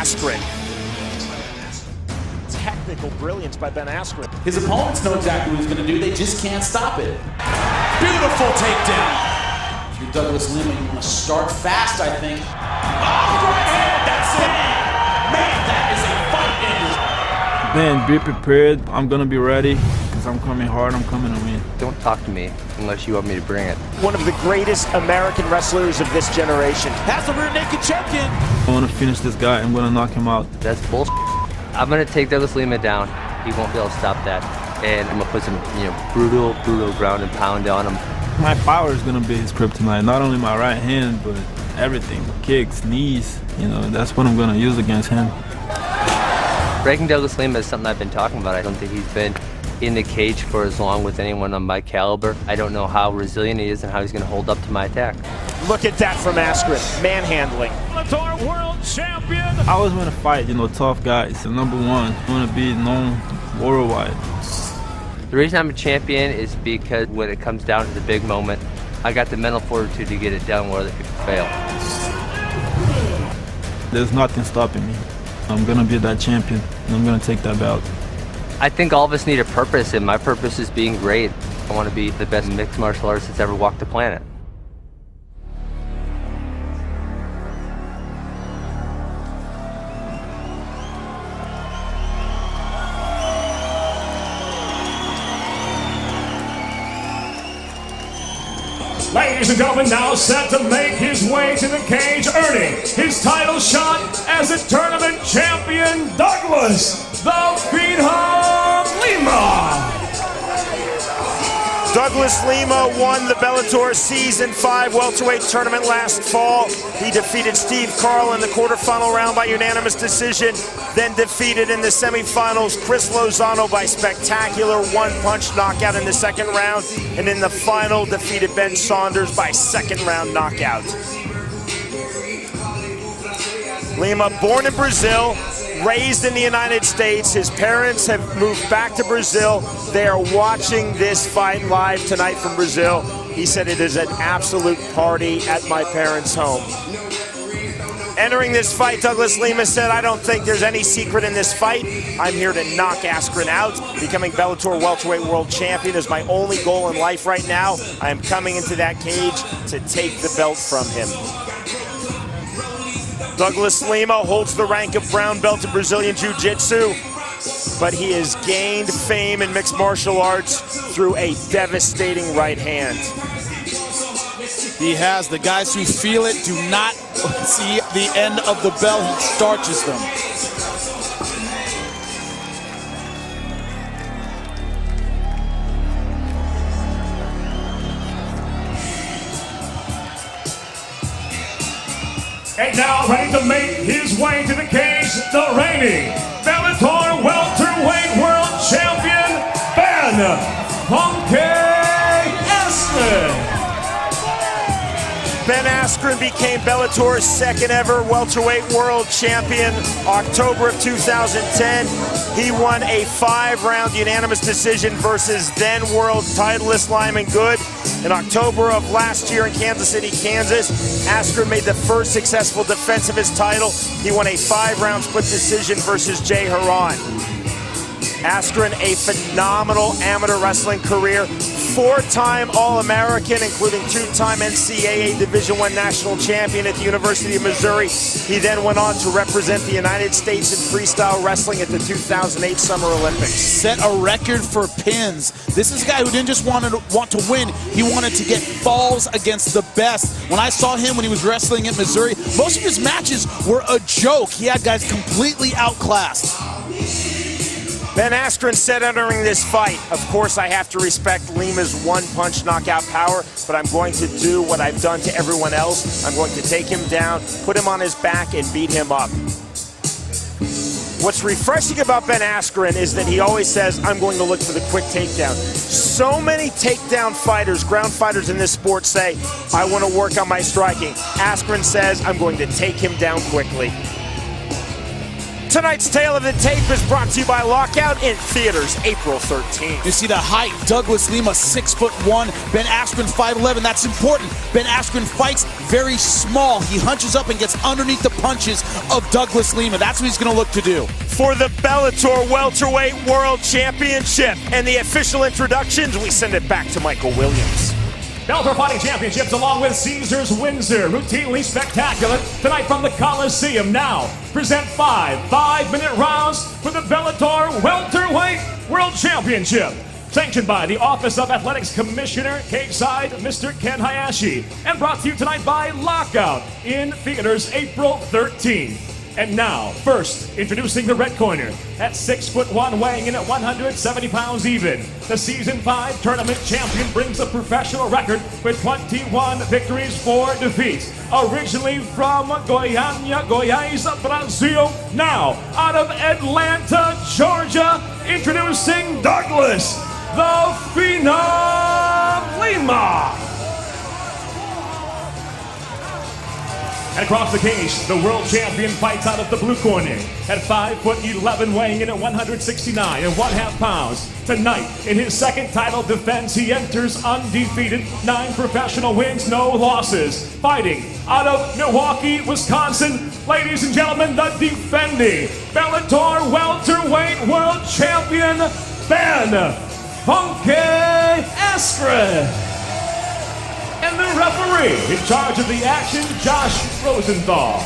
Askren. Technical brilliance by Ben Askren. His opponents know exactly what he's going to do. They just can't stop it. Beautiful takedown. If you're Douglas Lima, you want to start fast, I think. Oh, right hand, that's it. Man, that is a fight ender. Man, be prepared. I'm going to be ready because I'm coming hard. I'm coming to win. Don't talk to me unless you want me to bring it. One of the greatest American wrestlers of this generation. Has a rear naked choke in. I want to finish this guy. I'm going to knock him out. That's bullshit. I'm going to take Douglas Lima down. He won't be able to stop that. And I'm going to put some, brutal ground and pound on him. My power is going to be his kryptonite. Not only my right hand, but everything. Kicks, knees, that's what I'm going to use against him. Breaking Douglas Lima is something I've been talking about. I don't think he's been in the cage for as long with anyone on my caliber. I don't know how resilient he is and how he's going to hold up to my attack. Look at that from Askren, manhandling. Bellator World Champion. I always want to fight, tough guys. So number one, I want to be known worldwide. The reason I'm a champion is because when it comes down to the big moment, I got the mental fortitude to get it done where other people fail. There's nothing stopping me. I'm going to be that champion, and I'm going to take that belt. I think all of us need a purpose, and my purpose is being great. I want to be the best mixed martial artist that's ever walked the planet. Ladies and gentlemen, now set to make his way to the cage, earning his title shot as a tournament champion, Douglas "The Freedom" Lima. Douglas Lima won the Bellator Season 5 welterweight tournament last fall. He defeated Steve Carl in the quarterfinal round by unanimous decision, then defeated in the semifinals Chris Lozano by spectacular one-punch knockout in the second round, and in the final defeated Ben Saunders by second-round knockout. Lima, born in Brazil, raised in the United States. His parents have moved back to Brazil. They are watching this fight live tonight from Brazil. He said it is an absolute party at my parents' home. Entering this fight, Douglas Lima said, "I don't think there's any secret in this fight. I'm here to knock Askren out. Becoming Bellator welterweight world champion is my only goal in life right now. I am coming into that cage to take the belt from him." Douglas Lima holds the rank of brown belt in Brazilian Jiu-Jitsu, but he has gained fame in mixed martial arts through a devastating right hand. He has. The guys who feel it do not see the end of the bell. He starches them. And now ready to make his way to the cage, the reigning Bellator welterweight world champion, Ben Askren. Ben Askren became Bellator's second ever welterweight world champion October of 2010. He won a 5-round unanimous decision versus then world titleist Lyman Good. In October of last year in Kansas City, Kansas, Askren made the first successful defense of his title. He won a 5-round split decision versus Jay Haran. Askren, a phenomenal amateur wrestling career, 4-time All-American, including 2-time NCAA Division I national champion at the University of Missouri. He then went on to represent the United States in freestyle wrestling at the 2008 Summer Olympics. Set a record for pins. This is a guy who didn't just want to win, he wanted to get falls against the best. When I saw him when he was wrestling in Missouri, most of his matches were a joke. He had guys completely outclassed. Ben Askren said entering this fight, "Of course I have to respect Lima's one-punch knockout power, but I'm going to do what I've done to everyone else. I'm going to take him down, put him on his back, and beat him up." What's refreshing about Ben Askren is that he always says, "I'm going to look for the quick takedown." So many takedown fighters, ground fighters in this sport say, "I want to work on my striking." Askren says, "I'm going to take him down quickly." Tonight's Tale of the Tape is brought to you by Lockout in theaters April 13th. You see the height, Douglas Lima 6'1", Ben Askren 5'11". That's important. Ben Askren fights very small. He hunches up and gets underneath the punches of Douglas Lima. That's what he's going to look to do. For the Bellator Welterweight World Championship and the official introductions, we send it back to Michael Williams. Bellator Fighting Championships along with Caesars Windsor, routinely spectacular. Tonight from the Coliseum. Now present 5 5-minute rounds for the Bellator Welterweight World Championship. Sanctioned by the Office of Athletics Commissioner, Cage-Side, Mr. Ken Hayashi. And brought to you tonight by Lockout in theaters April 13. And now, first, introducing the red corner. At 6'1", weighing in at 170 pounds even. The Season 5 tournament champion brings a professional record with 21 victories, 4 defeats. Originally from Goiânia, Goiás, Brazil. Now, out of Atlanta, Georgia, introducing Douglas, the Phenom Lima. And across the cage, the world champion fights out of the blue corner. At 5'11", weighing in at 169.5 pounds. Tonight, in his second title defense, he enters undefeated, 9 professional wins, no losses. Fighting out of Milwaukee, Wisconsin, ladies and gentlemen, the defending Bellator Welterweight World Champion, Ben "Funky" Askren. And the referee in charge of the action, Josh Rosenthal.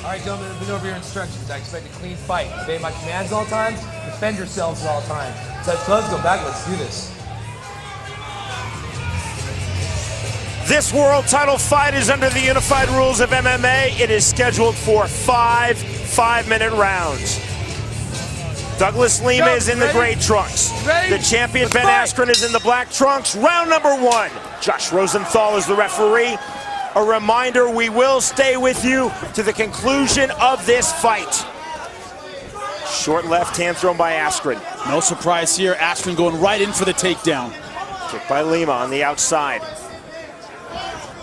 All right, gentlemen, been over your instructions. I expect a clean fight. Obey my commands all times. Defend yourselves at all times. So let's go back. Let's do this. This world title fight is under the unified rules of MMA. It is scheduled for 5 5-minute rounds. Douglas Lima is in the gray trunks. The champion Ben Askren is in the black trunks. Round number 1. Josh Rosenthal is the referee. A reminder, we will stay with you to the conclusion of this fight. Short left hand thrown by Askren. No surprise here. Askren going right in for the takedown. Kick by Lima on the outside.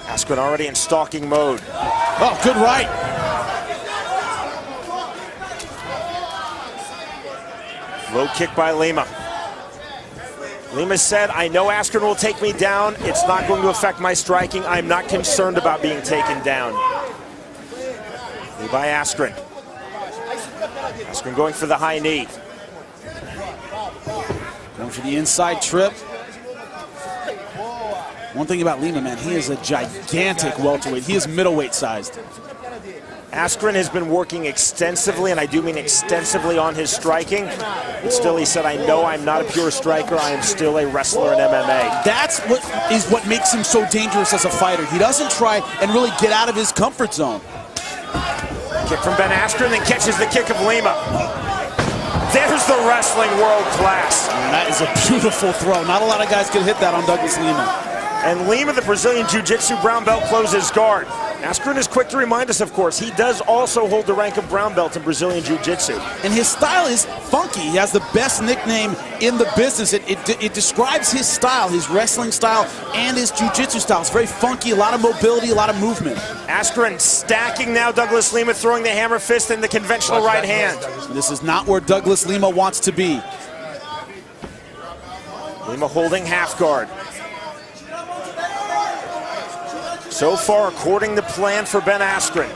Askren already in stalking mode. Oh, good right. Low kick by Lima. Lima said, I know Askren will take me down. It's not going to affect my striking. I'm not concerned about being taken down. Knee by Askren. Askren going for the high knee. Going for the inside trip. One thing about Lima, man, he is a gigantic welterweight. He is middleweight sized. Askren has been working extensively, and I do mean extensively, on his striking. But still, he said, I know I'm not a pure striker. I am still a wrestler in MMA. That's what makes him so dangerous as a fighter. He doesn't try and really get out of his comfort zone. Kick from Ben Askren, then catches the kick of Lima. There's the wrestling world class. And that is a beautiful throw. Not a lot of guys can hit that on Douglas Lima. And Lima, the Brazilian Jiu-Jitsu brown belt, closes guard. Askren is quick to remind us, of course, he does also hold the rank of brown belt in Brazilian Jiu-Jitsu. And his style is funky. He has the best nickname in the business. It describes his style, his wrestling style, and his Jiu-Jitsu style. It's very funky, a lot of mobility, a lot of movement. Askren stacking now. Douglas Lima throwing the hammer fist and the conventional right hand. This is not where Douglas Lima wants to be. Lima holding half guard. So far, according to plan for Ben Askren,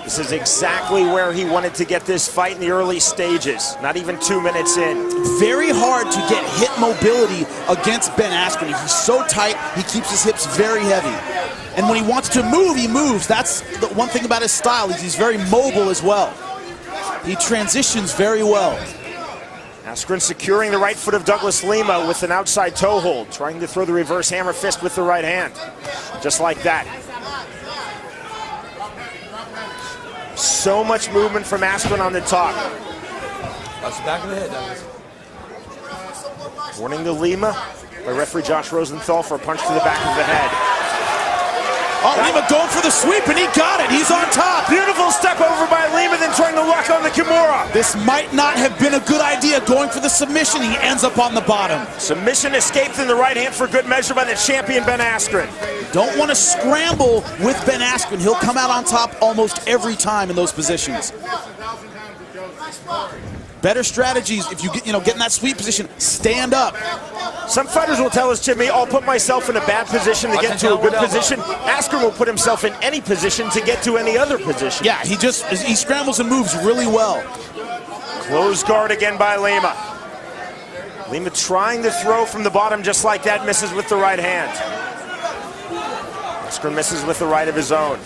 this is exactly where he wanted to get this fight in the early stages, not even 2 minutes in. Very hard to get hip mobility against Ben Askren. He's so tight, he keeps his hips very heavy. And when he wants to move, he moves. That's the one thing about his style, is he's very mobile as well. He transitions very well. Askren securing the right foot of Douglas Lima with an outside toe hold, trying to throw the reverse hammer fist with the right hand. Just like that. So much movement from Askren on the top. That's the back of the head, Douglas. Warning to Lima by referee Josh Rosenthal for a punch to the back of the head. Oh, Lima going for the sweep, and he got it. He's on top. Beautiful step over by Lima, then trying to lock on the Kimura. This might not have been a good idea, going for the submission. He ends up on the bottom. Submission escaped in the right hand for good measure by the champion Ben Askren. Don't want to scramble with Ben Askren. He'll come out on top almost every time in those positions. Better strategies if you get, in that sweep position, stand up. Some fighters will tell us, Jimmy, I'll put myself in a bad position to get to a good position. Askren will put himself in any position to get to any other position. Yeah, he scrambles and moves really well. Close guard again by Lima. Lima trying to throw from the bottom just like that, misses with the right hand. Askren misses with the right of his own.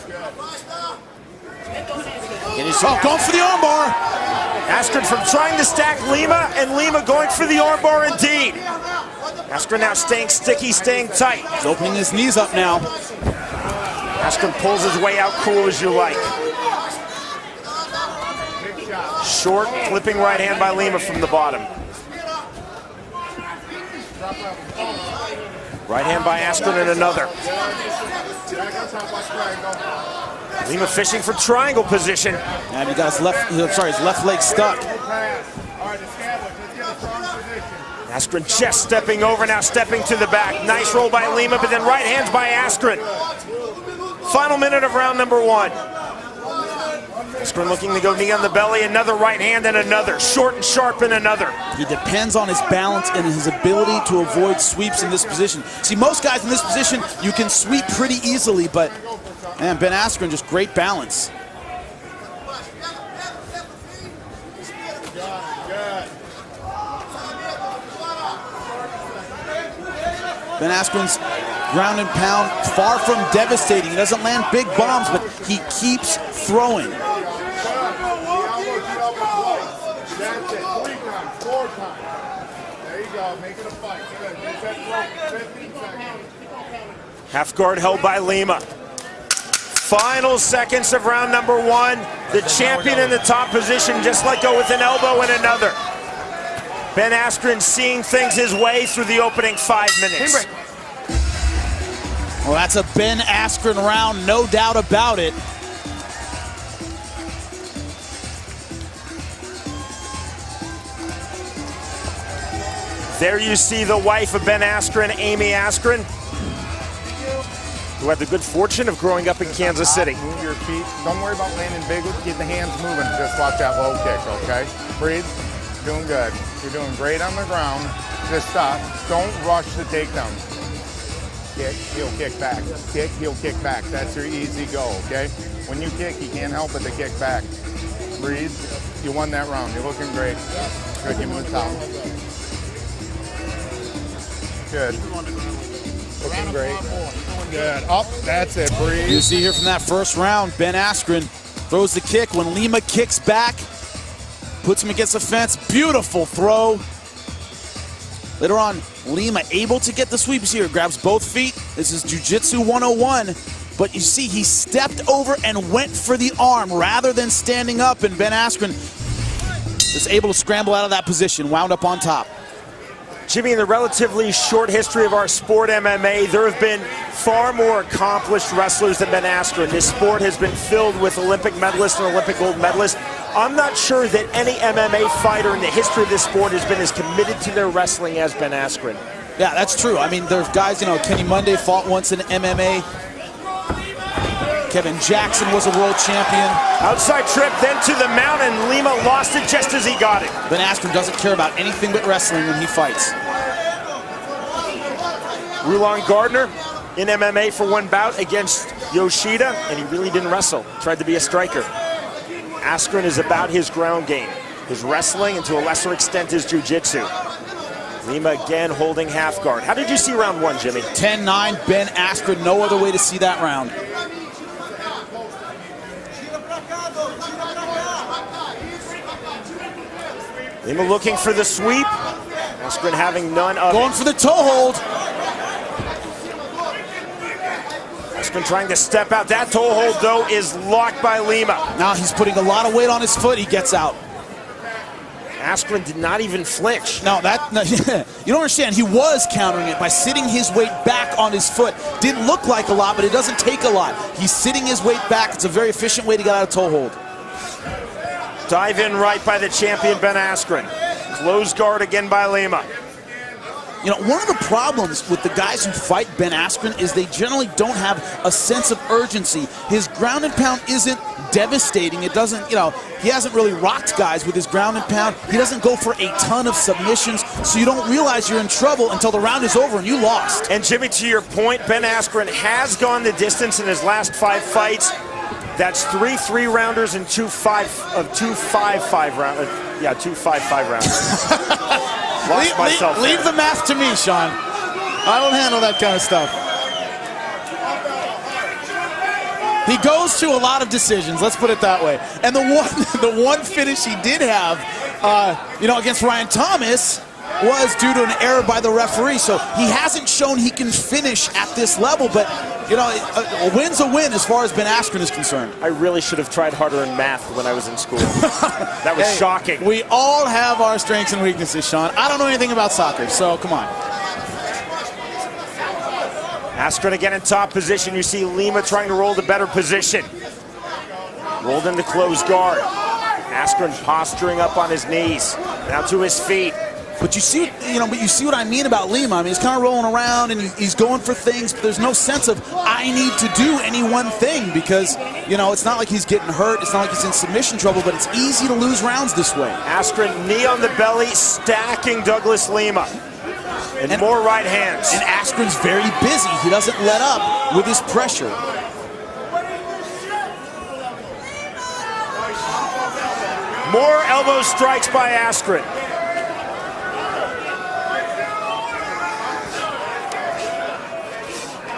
Going for the armbar. Askren from trying to stack Lima, and Lima going for the armbar indeed. Askren now staying sticky, staying tight. He's opening his knees up now. Askren pulls his way out cool as you like. Short, flipping right hand by Lima from the bottom. Right hand by Askren and another. Lima fishing for triangle position. And he got his left leg stuck. Askren just stepping over, now stepping to the back. Nice roll by Lima, but then right hands by Askren. Final minute of round number 1. Askren looking to go knee on the belly, another right hand and another. Short and sharp and another. He depends on his balance and his ability to avoid sweeps in this position. See, most guys in this position, you can sweep pretty easily, but man, Ben Askren, just great balance. Ben Askren's ground and pound, far from devastating. He doesn't land big bombs, but he keeps throwing. That's it. 3 times, 4 times. There you go. Make it a fight. Good. Get that throw. 15 seconds. Half guard held by Lima. Final seconds of round number 1. The champion in the top position just let go with an elbow and another. Ben Askren seeing things his way through the opening 5 minutes. Well, that's a Ben Askren round, no doubt about it. There you see the wife of Ben Askren, Amy Askren, who had the good fortune of growing up in Kansas City. Move your feet. Don't worry about landing big. Get the hands moving. Just watch that low kick, okay? Breathe. Doing good. You're doing great on the ground. Just stop. Don't rush the takedown. Kick, heel, kick back. Kick, heel, kick back. That's your easy go, okay? When you kick, you can't help but to kick back. Breathe. You won that round. You're looking great. Good. Give me the towel. Good. Looking great. Good. Up. That's it. Breathe. You see here from that first round, Ben Askren throws the kick. When Lima kicks back, puts him against the fence. Beautiful throw. Later on, Lima able to get the sweeps here. Grabs both feet. This is Jiu-Jitsu 101. But you see, he stepped over and went for the arm rather than standing up. And Ben Askren is able to scramble out of that position, wound up on top. Jimmy, in the relatively short history of our sport, MMA, there have been far more accomplished wrestlers than Ben Askren. This sport has been filled with Olympic medalists and Olympic gold medalists. I'm not sure that any MMA fighter in the history of this sport has been as committed to their wrestling as Ben Askren. Yeah, that's true. I mean, there's guys, Kenny Monday fought once in MMA. Kevin Jackson was a world champion. Outside trip, then to the mount, and Lima lost it just as he got it. Ben Askren doesn't care about anything but wrestling when he fights. Rulon Gardner in MMA for one bout against Yoshida, and he really didn't wrestle. Tried to be a striker. Askren is about his ground game, his wrestling, and to a lesser extent his jiu-jitsu. Lima again holding half guard. How did you see round 1, Jimmy? 10-9, Ben Askren, no other way to see that round. Lima looking for the sweep. Askren having none of Going it. for the toe hold. Askren trying to step out. That toe hold, though, is locked by Lima. Now he's putting a lot of weight on his foot. He gets out. Askren did not even flinch. No, you don't understand. He was countering it by sitting his weight back on his foot. Didn't look like a lot, but it doesn't take a lot. He's sitting his weight back. It's a very efficient way to get out of toe hold. Dive in right by the champion, Ben Askren. Close guard again by Lima. You know, one of the problems with the guys who fight Ben Askren is they generally don't have a sense of urgency. His ground and pound isn't devastating. It doesn't, you know, he hasn't really rocked guys with his ground and pound. He doesn't go for a ton of submissions, so you don't realize you're in trouble until the round is over and you lost. And Jimmy, to your point, Ben Askren has gone the distance in his last 5 fights. That's 3 3-rounders and 2 5-5 rounders. Yeah, 2 5-5 rounders. Leave the math to me, Sean. I don't handle that kind of stuff. He goes to a lot of decisions, let's put it that way. And the one finish he did have, you know, against Ryan Thomas was due to an error by the referee. So he hasn't shown he can finish at this level, but you know, a win's a win as far as Ben Askren is concerned. I really should have tried harder in math when I was in school. That was shocking. We all have our strengths and weaknesses, Sean. I don't know anything about soccer, so come on. Askren again in top position. You see Lima trying to roll to better position. Rolled into closed guard. Askren posturing up on his knees. Now to his feet. But you see, you see what I mean about Lima. I mean, he's kind of rolling around and he's going for things, but there's no sense of I need to do any one thing because, you know, it's not like he's getting hurt. It's not like he's in submission trouble, but it's easy to lose rounds this way. Askren, knee on the belly, stacking Douglas Lima. And more right hands. And Askren's very busy. He doesn't let up with his pressure. More elbow strikes by Askren.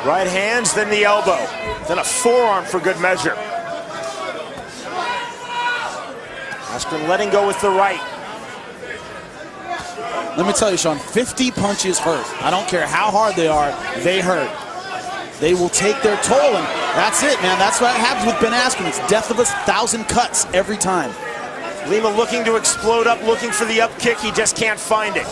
Right hands, then the elbow. Then a forearm for good measure. Askren letting go with the right. Let me tell you, Sean, 50 punches hurt. I don't care how hard they are, they hurt. They will take their toll, and that's it, man. That's what happens with Ben Askren. It's death of 1,000 cuts every time. Lima looking to explode up, looking for the up kick. He just can't find it.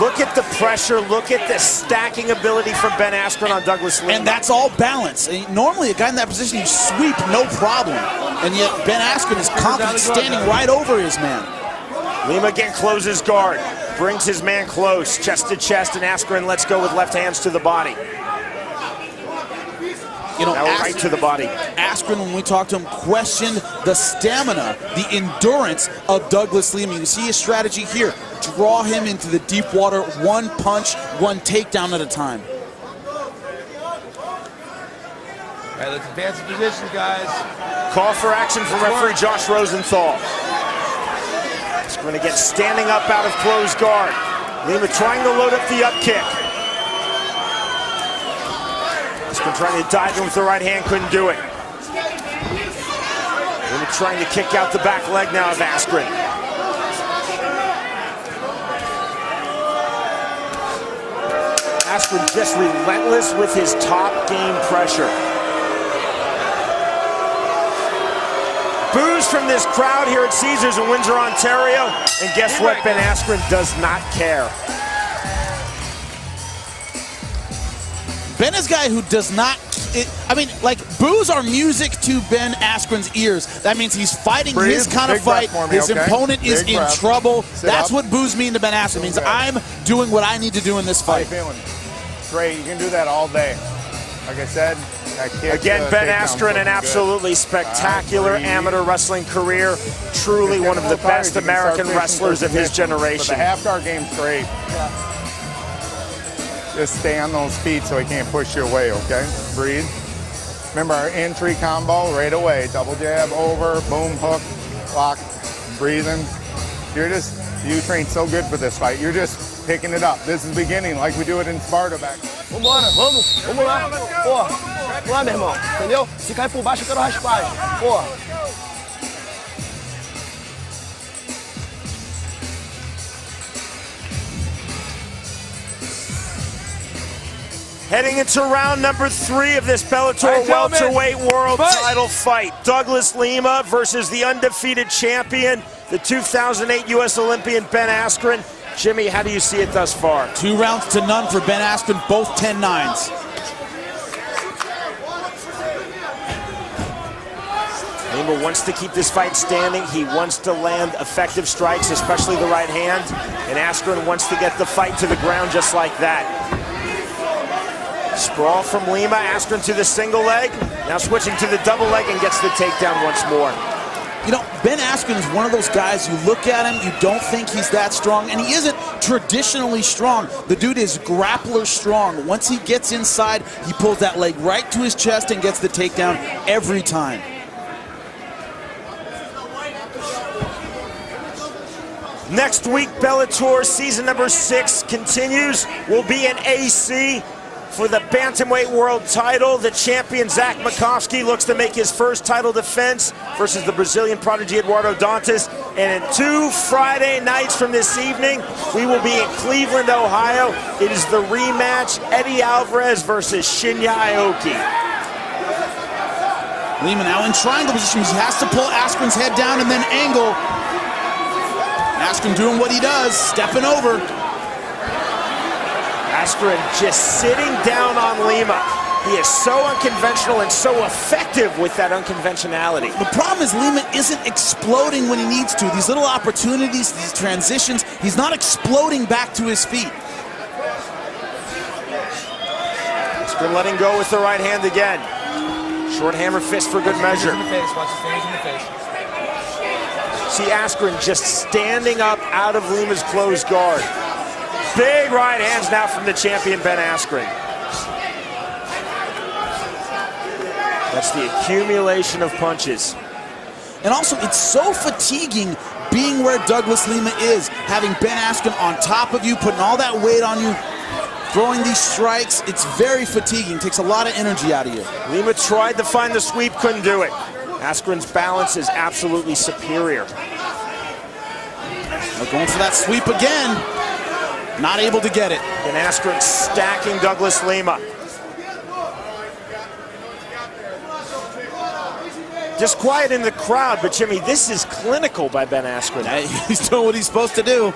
Look at the pressure. Look at the stacking ability from Ben Askren on Douglas Lima. And that's all balance. Normally, a guy in that position, you sweep, no problem. And yet, Ben Askren is confident, standing right over his man. Lima again closes guard. Brings his man close, chest to chest, and Askren lets go with left hands to the body. You know, now right to the body. Askren, when we talked to him, questioned the stamina, the endurance of Douglas Lima. You see his strategy here. Draw him into the deep water, one punch, one takedown at a time. All right, let's advance the position, guys. Call for action from referee Josh Rosenthal. Askren again standing up out of closed guard. Lima trying to load up the up kick. Askren trying to dive in with the right hand, couldn't do it. Lima trying to kick out the back leg now of Askren. Askren just relentless with his top game pressure. Boos from this crowd here at Caesars in Windsor, Ontario. And guess what? Ben Askren does not care. Ben is a guy who does not, I mean, like, boos are music to Ben Askren's ears. That means he's fighting his kind of fight. His opponent is in trouble. That's what boos mean to Ben Askren. It means I'm doing what I need to do in this fight. How you feeling? Great. You can do that all day. Like I said, again, Ben Askren, an absolutely spectacular amateur wrestling career. Truly one of the best American wrestlers of his generation. But the half guard game's great. Just stay on those feet so he can't push you away, okay? Breathe. Remember our entry combo right away. Double jab, over, boom, hook, lock, breathing. You train so good for this fight. You're just picking it up. This is beginning like we do it in Sparta back. Vambora, vamos lá. Porra, vamos lá, meu irmão. Entendeu? Se cair por baixo, eu quero raspar. Porra. Heading into round number 3 of this Bellator welterweight world title fight. Douglas Lima versus the undefeated champion, the 2008 U.S. Olympian Ben Askren. Jimmy, how do you see it thus far? 2 rounds to none for Ben Askren, both 10-9s. Lima wants to keep this fight standing. He wants to land effective strikes, especially the right hand. And Askren wants to get the fight to the ground just like that. Sprawl from Lima, Askren to the single leg. Now switching to the double leg and gets the takedown once more. You know, Ben Askren is one of those guys, you look at him, you don't think he's that strong, and he isn't traditionally strong. The dude is grappler strong. Once he gets inside, he pulls that leg right to his chest and gets the takedown every time. Next week, Bellator season number 6 continues. We'll be in AC for the Bantamweight World title. The champion, Zach Makovsky, looks to make his first title defense versus the Brazilian prodigy, Eduardo Dantas. And in 2 Friday nights from this evening, we will be in Cleveland, Ohio. It is the rematch, Eddie Alvarez versus Shinya Aoki. Lima now in triangle position. He has to pull Askren's head down and then angle. Askren doing what he does, stepping over. Askren just sitting down on Lima. He is so unconventional and so effective with that unconventionality. The problem is Lima isn't exploding when he needs to. These little opportunities, these transitions, he's not exploding back to his feet. Askren letting go with the right hand again. Short hammer fist for good measure. See Askren just standing up out of Lima's closed guard. Big right hands now from the champion, Ben Askren. That's the accumulation of punches. And also, it's so fatiguing being where Douglas Lima is, having Ben Askren on top of you, putting all that weight on you, throwing these strikes. It's very fatiguing. It takes a lot of energy out of you. Lima tried to find the sweep, couldn't do it. Askren's balance is absolutely superior. They're going for that sweep again. Not able to get it. And Askren stacking Douglas Lima. Just quiet in the crowd, but Jimmy, this is clinical by Ben Askren. He's doing what he's supposed to do.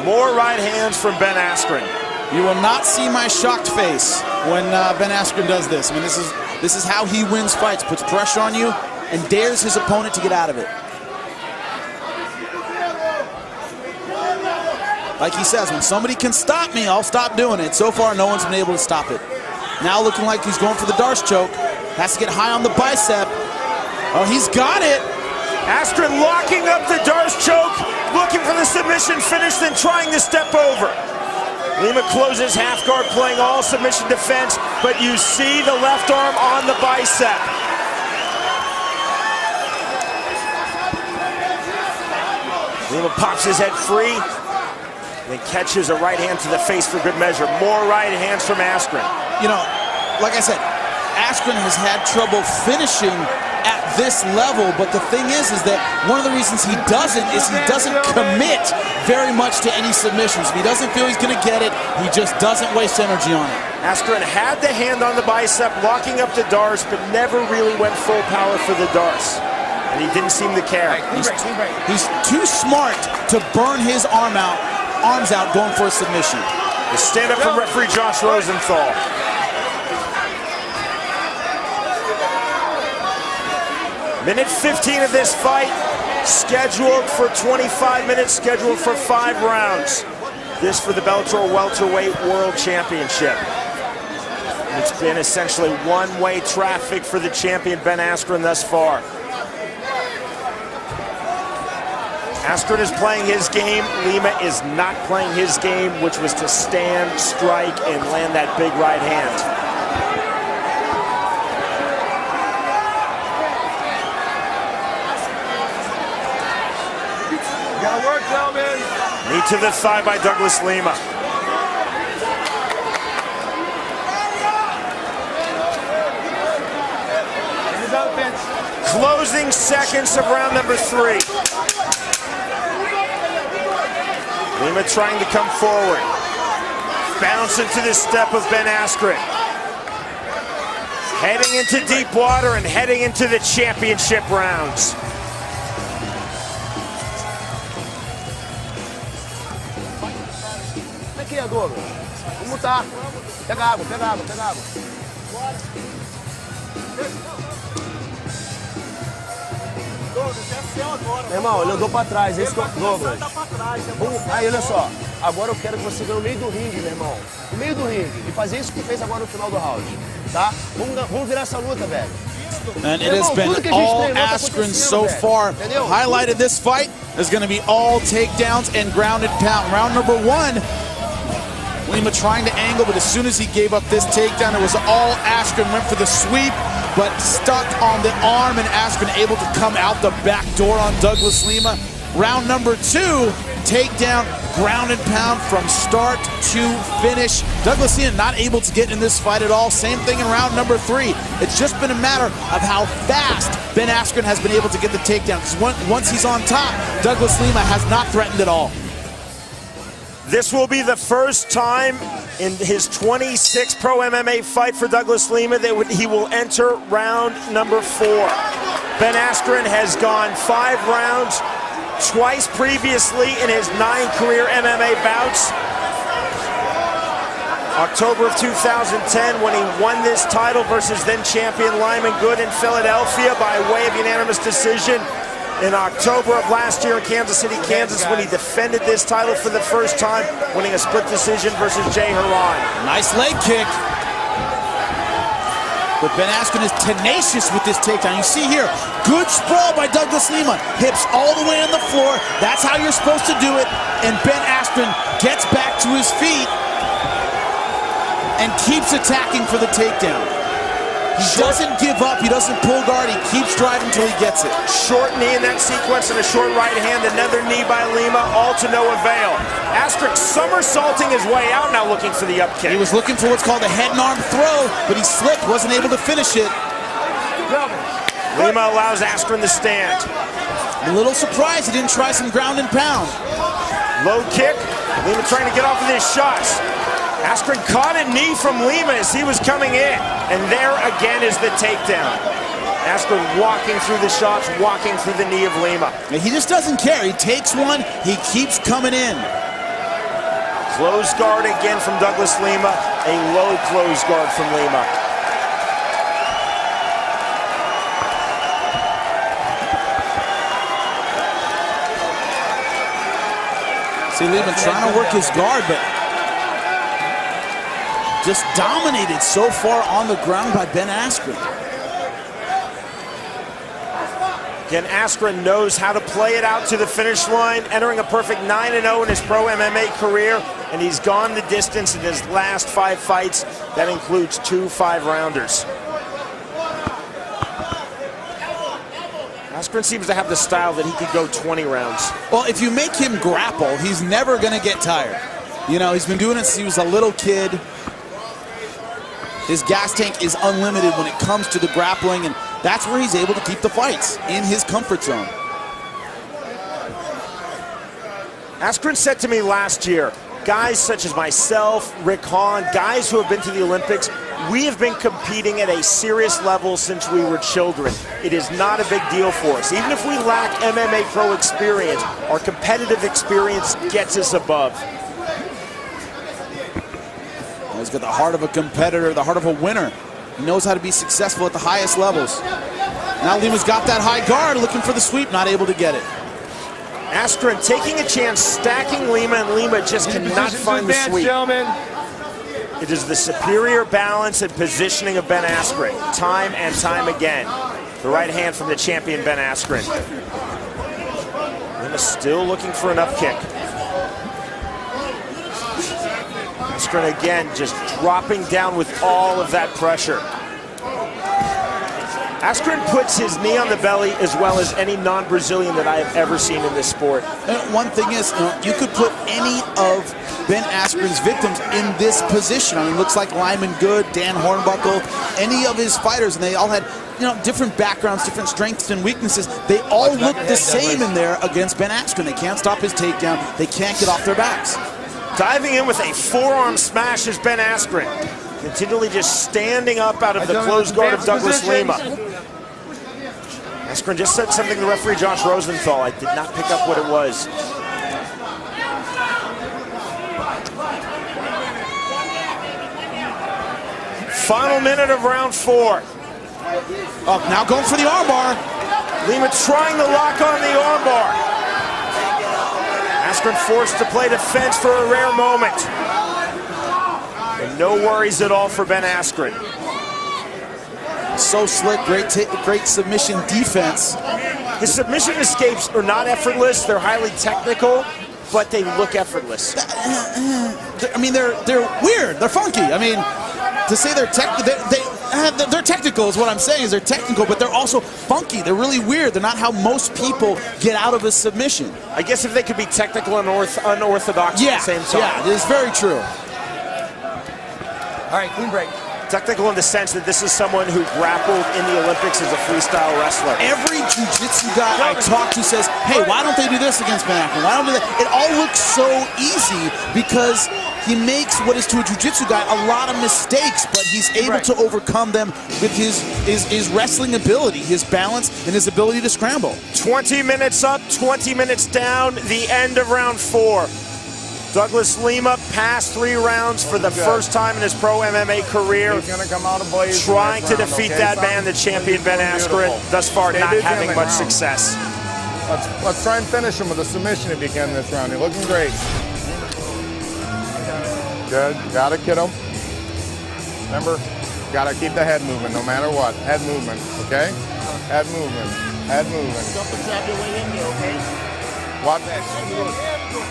More right hands from Ben Askren. You will not see my shocked face when Ben Askren does this. I mean, this is how he wins fights. Puts pressure on you and dares his opponent to get out of it. Like he says, when somebody can stop me, I'll stop doing it. So far, no one's been able to stop it. Now looking like he's going for the Darce choke. Has to get high on the bicep. Oh, he's got it. Askren locking up the Darce choke, looking for the submission finish, then trying to step over. Lima closes half guard, playing all submission defense, but you see the left arm on the bicep. Lima pops his head free, then catches a right hand to the face for good measure. More right hands from Askren. You know, like I said, Askren has had trouble finishing at this level, but the thing is that one of the reasons he doesn't commit very much to any submissions. If he doesn't feel he's gonna get it, he just doesn't waste energy on it. Askren had the hand on the bicep, locking up the Darce, but never really went full power for the Darce. And he didn't seem to care. He's too smart to burn his arms out going for a submission. The stand up from referee Josh Rosenthal. Minute 15 of this fight, scheduled for 25 minutes, scheduled for 5 rounds. This for the Bellator Welterweight World Championship. It's been essentially one-way traffic for the champion Ben Askren thus far. Askren is playing his game. Lima is not playing his game, which was to stand, strike, and land that big right hand. Gotta work, gentlemen. Knee to the thigh by Douglas Lima. Closing seconds of round number 3. Lima trying to come forward. Bounce into the step of Ben Askren. Heading into deep water and heading into the championship rounds. Aqui agora. Vamos lutar. Pega água, pega água, pega água. Meu irmão, ele andou pra trás, esse que eu... Douglas. Aí, olha só. Agora eu quero que você ganhe no meio do ringue, meu irmão. No meio do ringue. E fazer isso que fez agora no final do round. Tá? Vamos virar essa luta, velho. And it has been all Askren so far. Highlighted this fight is going to be all takedowns and grounded pound. Round number 1, Lima trying to angle, but as soon as he gave up this takedown, it was all Askren. Went for the sweep, but stuck on the arm, and Askren able to come out the back door on Douglas Lima. Round number 2, takedown, ground and pound from start to finish. Douglas Lima not able to get in this fight at all. Same thing in round number 3. It's just been a matter of how fast Ben Askren has been able to get the takedown. Because once he's on top, Douglas Lima has not threatened at all. This will be the first time in his 26th pro MMA fight for Douglas Lima that he will enter round number 4. Ben Askren has gone 5 rounds twice previously in his 9 career MMA bouts. October of 2010 when he won this title versus then champion Lyman Good in Philadelphia by way of unanimous decision. In October of last year in Kansas City, Kansas, when he defended this title for the first time, winning a split decision versus Jay Haran. Nice leg kick. But Ben Askren is tenacious with this takedown. You see here, good sprawl by Douglas Lima. Hips all the way on the floor. That's how you're supposed to do it. And Ben Askren gets back to his feet and keeps attacking for the takedown. He doesn't give up, he doesn't pull guard, he keeps driving until he gets it. Short knee in that sequence and a short right hand, another knee by Lima, all to no avail. Askren somersaulting his way out, now looking for the up kick. He was looking for what's called a head and arm throw, but he slipped, wasn't able to finish it. Lima allows Askren to stand. I'm a little surprised he didn't try some ground and pound. Low kick, Lima trying to get off of his shots. Askren caught a knee from Lima as he was coming in, and there again is the takedown. Askren walking through the shots, walking through the knee of Lima. He just doesn't care. He takes one, he keeps coming in. Close guard again from Douglas Lima, a low close guard from Lima. See Lima trying to work his guard, but just dominated so far on the ground by Ben Askren. Again, Askren knows how to play it out to the finish line, entering a perfect 9-0 in his pro MMA career, and he's gone the distance in his last 5 fights. That includes 2 5-rounders. Askren seems to have the style that he could go 20 rounds. Well, if you make him grapple, he's never gonna get tired. You know, he's been doing it since he was a little kid. His gas tank is unlimited when it comes to the grappling, and that's where he's able to keep the fights, in his comfort zone. Askren said to me last year, guys such as myself, Rick Hahn, guys who have been to the Olympics, we have been competing at a serious level since we were children. It is not a big deal for us. Even if we lack MMA pro experience, our competitive experience gets us above. He's got the heart of a competitor, the heart of a winner. He knows how to be successful at the highest levels. Now Lima's got that high guard, looking for the sweep, not able to get it. Askren taking a chance, stacking Lima, and Lima just cannot find the sweep. It is the superior balance and positioning of Ben Askren, time and time again. The right hand from the champion, Ben Askren. Lima still looking for an up kick. Askren again just dropping down with all of that pressure. Askren puts his knee on the belly as well as any non-Brazilian that I have ever seen in this sport. And one thing is, you could put any of Ben Askren's victims in this position. I mean, looks like Lyman Good, Dan Hornbuckle, any of his fighters, and they all had, different backgrounds, different strengths and weaknesses. They all look the same in there against Ben Askren. They can't stop his takedown. They can't get off their backs. Diving in with a forearm smash is Ben Askren. Continually just standing up out of the closed guard of Douglas Lima. Askren just said something to referee Josh Rosenthal. I did not pick up what it was. Final minute of round 4. Oh, now going for the armbar. Lima trying to lock on the armbar. Askren forced to play defense for a rare moment. And no worries at all for Ben Askren. So slick, great submission defense. His submission escapes are not effortless. They're highly technical, but they look effortless. I mean, they're weird. They're funky. I mean, to say they're technical is what I'm saying. Is they're technical, but they're also funky. They're really weird. They're not how most people get out of a submission. I guess if they could be technical and unorthodox at the same time. Yeah, it is very true. All right, clean break. Technical in the sense that this is someone who grappled in the Olympics as a freestyle wrestler. Every jiu-jitsu guy I talk to says, hey, why don't they do this against Ben Askren? Why don't they do that? It all looks so easy because he makes what is to a jiu-jitsu guy a lot of mistakes, but he's able to overcome them with his wrestling ability, his balance, and his ability to scramble. 20 minutes up, 20 minutes down, the end of round 4. Douglas Lima passed 3 rounds for the first time in his pro MMA career. He's going to come out of blaze trying to defeat that man, the champion Ben Askren. Thus far, not having much success. Let's try and finish him with a submission if you can this round. You're looking great. Good. Got it, kiddo. Remember, got to keep the head moving no matter what. Head movement, okay? Head movement. Head movement. Don't trap your way in here, okay? What?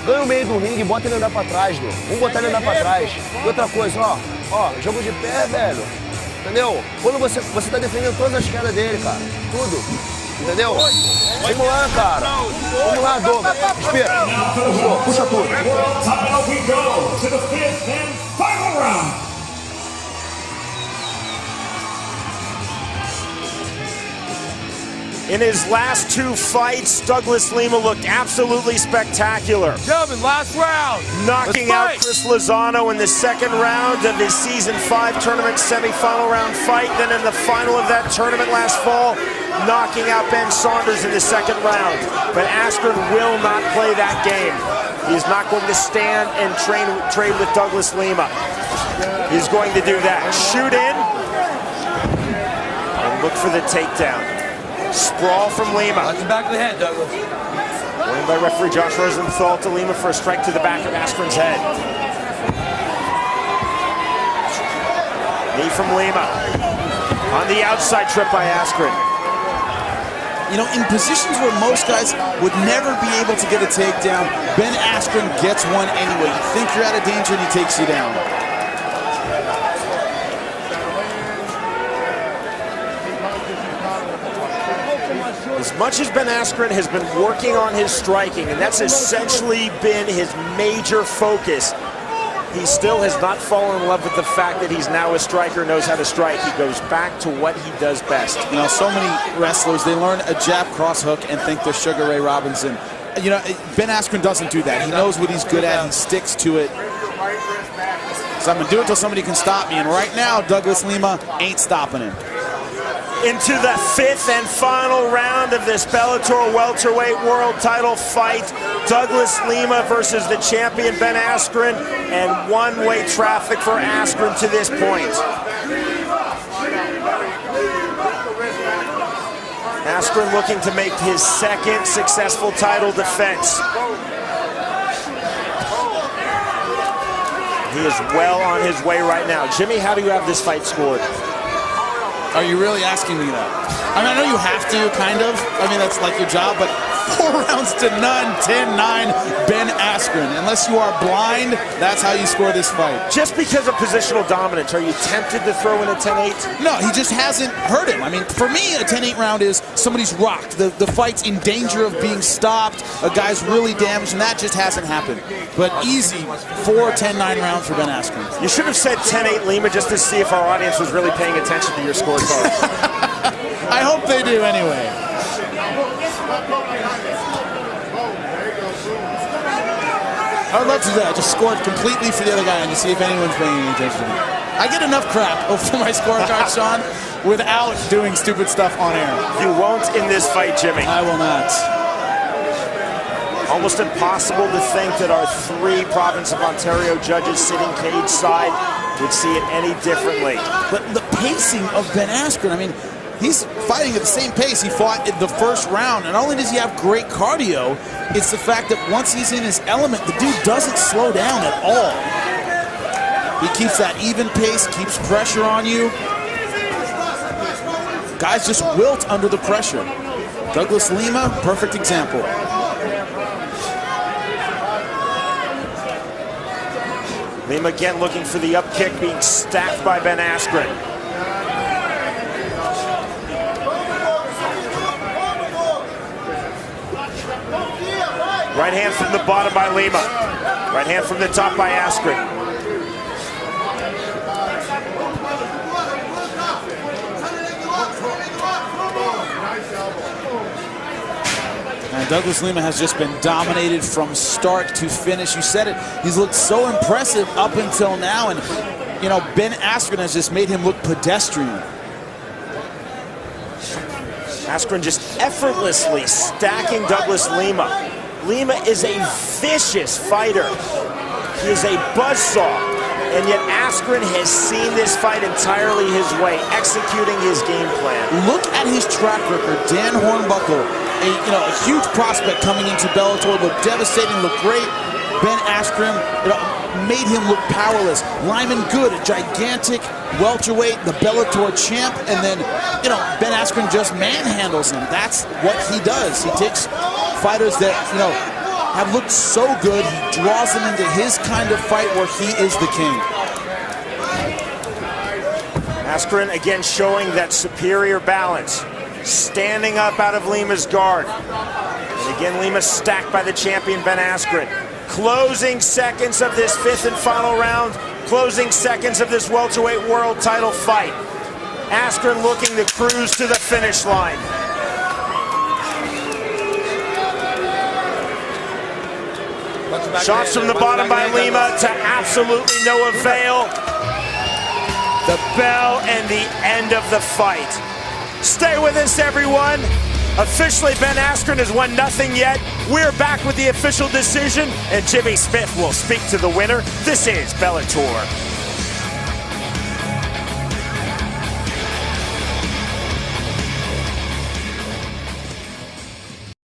Ganha o meio do ringue, bota ele andar pra trás, meu. Vamos botar ele andar pra trás. E outra coisa, ó, jogo de pé, velho. Entendeu? Quando você tá defendendo todas as quedas dele, cara. Tudo. Entendeu? Vamos lá, cara. Vamos lá, Douglas. Espera. Puxa tudo. Title, we go to the 5th and final round. In his last 2 fights, Douglas Lima looked absolutely spectacular. Gentlemen, last round. Knocking out Chris Lozano in the 2nd round of his Season 5 tournament semifinal round fight. Then in the final of that tournament last fall, knocking out Ben Saunders in the 2nd round. But Askren will not play that game. He is not going to stand and trade with Douglas Lima. He's going to do that. Shoot in and look for the takedown. Sprawl from Lima. That's the back of the head, Douglas. Warning by referee Josh Rosenthal to Lima for a strike to the back of Askren's head. Knee from Lima. On the outside, trip by Askren. You know, in positions where most guys would never be able to get a takedown, Ben Askren gets one anyway. You think you're out of danger and he takes you down. As much as Ben Askren has been working on his striking, and that's essentially been his major focus, he still has not fallen in love with the fact that he's now a striker, knows how to strike. He goes back to what he does best. You know, so many wrestlers, they learn a jab cross hook and think they're Sugar Ray Robinson. You know, Ben Askren doesn't do that. He knows what he's good at. He sticks to it. So I'm going to do it until somebody can stop me. And right now, Douglas Lima ain't stopping him. Into the 5th and final round of this Bellator welterweight world title fight. Douglas Lima versus the champion Ben Askren, and one-way traffic for Askren to this point. Askren looking to make his 2nd successful title defense. He is well on his way right now. Jimmy, how do you have this fight scored? Are you really asking me that? I mean, I know you have to, kind of. I mean, that's like your job, but 4 rounds to none, 10-9, Ben Askren. Unless you are blind, that's how you score this fight. Just because of positional dominance, are you tempted to throw in a 10-8? No, he just hasn't hurt him. I mean, for me, a 10-8 round is somebody's rocked. The fight's in danger of being stopped. A guy's really damaged, and that just hasn't happened. But easy, 4 10-9 rounds for Ben Askren. You should have said 10-8 Lima just to see if our audience was really paying attention to your scorecard. I hope they do anyway. I would love to do that. I just scored completely for the other guy and to see if anyone's paying any attention to me. I get enough crap for my scorecard, Sean, without doing stupid stuff on air. You won't in this fight, Jimmy. I will not. Almost impossible to think that our 3 Province of Ontario judges sitting cage side would see it any differently. But the pacing of Ben Askren, I mean, he's fighting at the same pace he fought in the first round. And not only does he have great cardio, it's the fact that once he's in his element, the dude doesn't slow down at all. He keeps that even pace, keeps pressure on you. Guys just wilt under the pressure. Douglas Lima, perfect example. Lima again looking for the up kick, being stacked by Ben Askren. Right hand from the bottom by Lima. Right hand from the top by Askren. And Douglas Lima has just been dominated from start to finish. You said it, he's looked so impressive up until now, and you know, Ben Askren has just made him look pedestrian. Askren just effortlessly stacking Douglas Lima. Lima is a vicious fighter. He is a buzzsaw, and yet Askren has seen this fight entirely his way, executing his game plan. Look at his track record. Dan Hornbuckle, a huge prospect coming into Bellator, looked devastating, looked great. Ben Askren, made him look powerless. Lyman Good, a gigantic welterweight, the Bellator champ, and then, Ben Askren just manhandles him. That's what he does. He takes fighters that, have looked so good, he draws them into his kind of fight where he is the king. Askren again showing that superior balance, standing up out of Lima's guard. And again, Lima stacked by the champion Ben Askren. Closing seconds of this fifth and final round, closing seconds of this welterweight world title fight. Askren looking to cruise to the finish line. Shots from the bottom by Lima to absolutely no avail. The bell and the end of the fight. Stay with us, everyone. Officially, Ben Askren has won nothing yet. We're back with the official decision, and Jimmy Smith will speak to the winner. This is Bellator